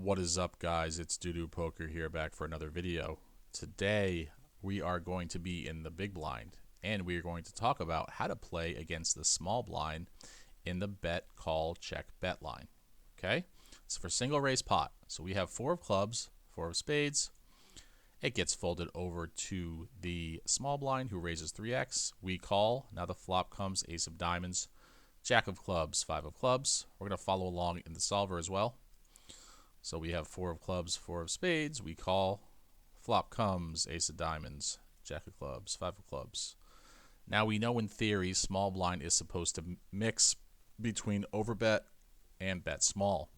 What is up, guys? It's Doodoo Poker here, back for another video. Today we are going to be in the big blind, and we are going to talk about how to play against the small blind in the bet, call, check, bet line. Okay, it's for single raise pot. So we have 4 of clubs, 4 of spades. It gets folded over to the small blind, who raises 3x. We call. Now the flop comes ace of diamonds, jack of clubs, 5 of clubs. We're going to follow along in the solver as well. So we have 4 of clubs, 4 of spades. We call. Flop comes ace of diamonds, jack of clubs, 5 of clubs. Now we know in theory small blind is supposed to mix between overbet and bet small.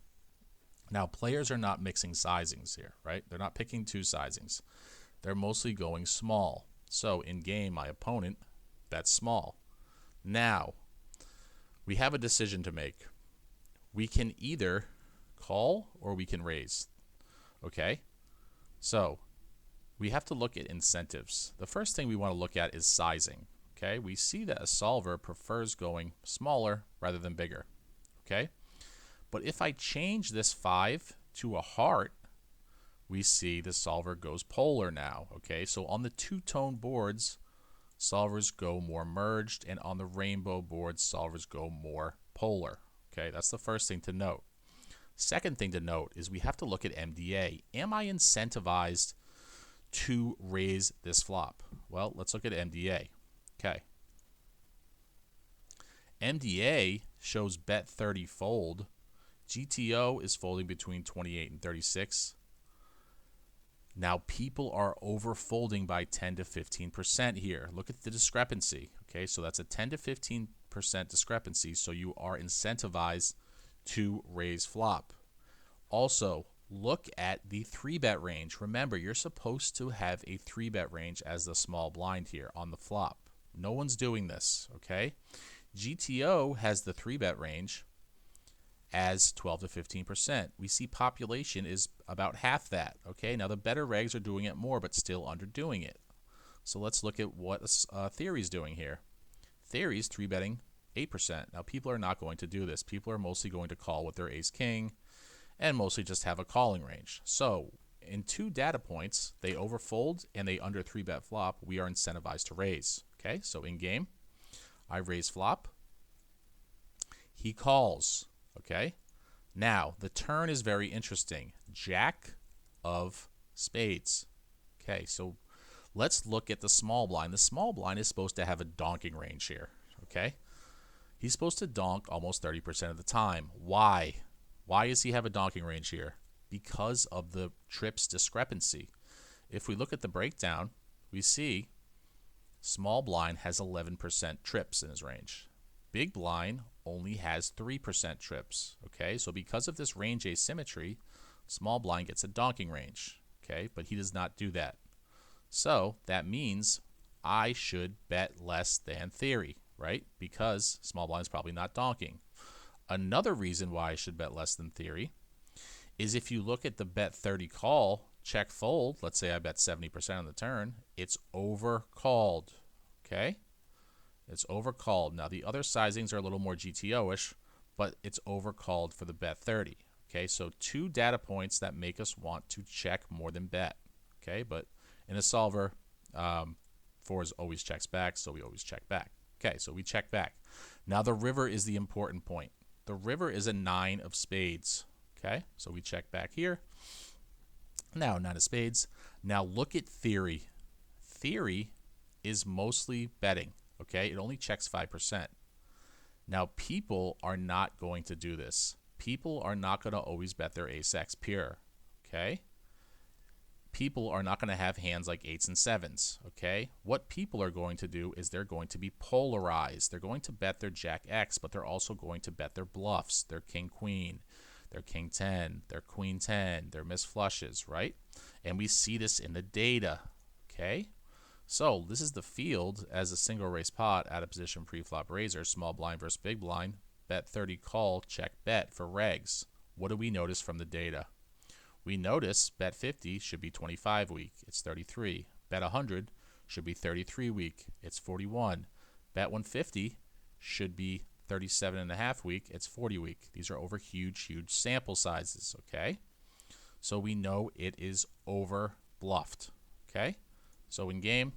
Now players are not mixing sizings here, right? They're not picking 2 sizings. They're mostly going small. So in game, my opponent bets small. Now we have a decision to make. We can either call or we can raise. Okay, so we have to look at incentives. The first thing we want to look at is sizing. Okay, we see that a solver prefers going smaller rather than bigger. Okay, but if I change this 5 to a heart, we see the solver goes polar now. Okay, so on the two-tone boards, solvers go more merged, and on the rainbow boards, solvers go more polar. Okay, that's the first thing to note. Second thing to note is we have to look at MDA. Am I incentivized to raise this flop? Well, let's look at MDA. Okay. MDA shows bet 30 fold. GTO is folding between 28 and 36. Now people are over folding by 10 to 15% here. Look at the discrepancy. Okay, so that's a 10 to 15% discrepancy, so you are incentivized to raise flop. Also, look at the 3-bet range. Remember, you're supposed to have a 3-bet range as the small blind here on the flop. No one's doing this, okay? GTO has the 3-bet range as 12 to 15%. We see population is about half that, okay? Now the better regs are doing it more, but still underdoing it. So let's look at what Theory's doing here. Theory's 3-betting 8%. Now people are not going to do this. People are mostly going to call with their ace-king and mostly just have a calling range. So in 2 data points, they overfold and they under 3-bet flop. We are incentivized to raise. Okay, so in game, I raise flop. He calls. Okay, now the turn is very interesting. Jack of spades. Okay, so let's look at the small blind. The small blind is supposed to have a donking range here. Okay, he's supposed to donk almost 30% of the time. Why? Why does he have a donking range here? Because of the trips discrepancy. If we look at the breakdown, we see small blind has 11% trips in his range. Big blind only has 3% trips. Okay, so because of this range asymmetry, small blind gets a donking range. Okay, but he does not do that. So that means I should bet less than theory, right? Because small blind is probably not donking. Another reason why I should bet less than theory is if you look at the bet 30 call, check fold, let's say I bet 70% on the turn, it's overcalled. Okay? It's overcalled. Now the other sizings are a little more GTO-ish, but it's overcalled for the bet 30. Okay, so 2 data points that make us want to check more than bet. Okay, but in a solver, 4 always checks back, so we always check back. Okay, so we check back. Now the river is the important point. The river is a 9 of spades. Okay, so we check back here. Now 9 of spades. Now look at theory. Theory is mostly betting. Okay, it only checks 5%. Now people are not going to do this. People are not going to always bet their ace-x pure. Okay, people are not going to have hands like 8s and 7s. Okay, what people are going to do is they're going to be polarized. They're going to bet their jack-x, but they're also going to bet their bluffs, their king-queen, their king-10, their queen-10, their missed flushes, right? And we see this in the data. Okay, so this is the field as a single raise pot out of position pre-flop raiser, small blind versus big blind, bet 30 call, check bet for regs. What do we notice from the data? We notice bet 50 should be 25 week, it's 33. Bet 100 should be 33 week, it's 41. Bet 150 should be 37.5 week, it's 40 week. These are over huge sample sizes, okay? So we know it is over bluffed. Okay? So in game,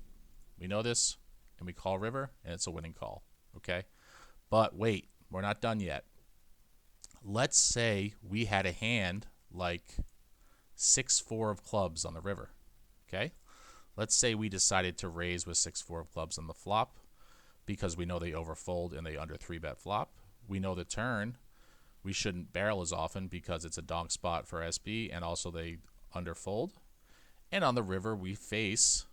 we know this, and we call river, and it's a winning call. Okay? But wait, we're not done yet. Let's say we had a hand like 6-4 of clubs on the river. Okay? Let's say we decided to raise with 6-4 of clubs on the flop because we know they overfold and they under 3-bet flop. We know the turn. We shouldn't barrel as often because it's a donk spot for SB, and also they underfold. And on the river, we face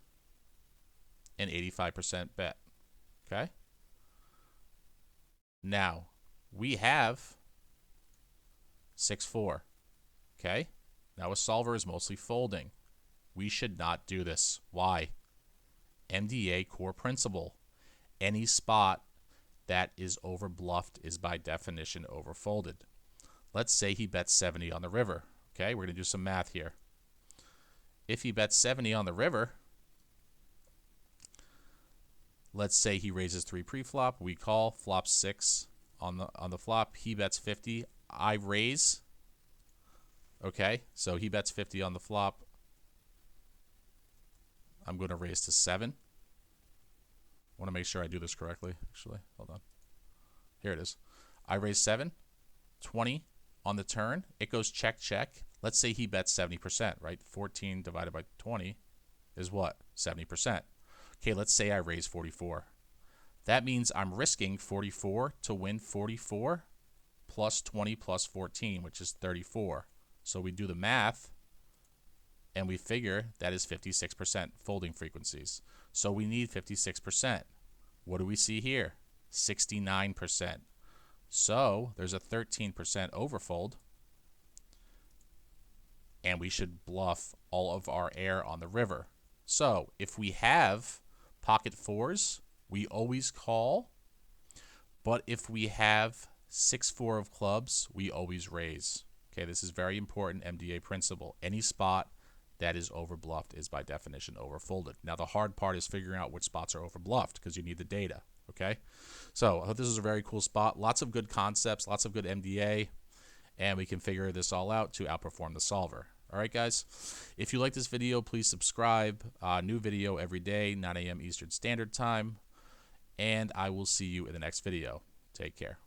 an 85% bet. Okay? Now, we have 6-4. Okay? Now a solver is mostly folding. We should not do this. Why? MDA core principle. Any spot that is over bluffed is by definition overfolded. Let's say he bets 70 on the river. Okay, we're going to do some math here. If he bets 70 on the river, let's say he raises 3 pre-flop. We call flop 6 on the flop. He bets 50. I raise. Okay, so he bets 50 on the flop. I'm going to raise to 7. I want to make sure I do this correctly, actually. Hold on. Here it is. I raise 7, 20 on the turn. It goes check, check. Let's say he bets 70%, right? 14 divided by 20 is what? 70%. Okay, let's say I raise 44. That means I'm risking 44 to win 44 plus 20 plus 14, which is 34. So we do the math, and we figure that is 56% folding frequencies. So we need 56%. What do we see here? 69%. So there's a 13% overfold, and we should bluff all of our air on the river. So if we have pocket 4s, we always call. But if we have 6-4 of clubs, we always raise. Okay, this is very important MDA principle. Any spot that is overbluffed is by definition overfolded. Now the hard part is figuring out which spots are overbluffed because you need the data. Okay, so I hope this is a very cool spot. Lots of good concepts, lots of good MDA, and we can figure this all out to outperform the solver. All right, guys. If you like this video, please subscribe. New video every day, 9 a.m. Eastern Standard Time, and I will see you in the next video. Take care.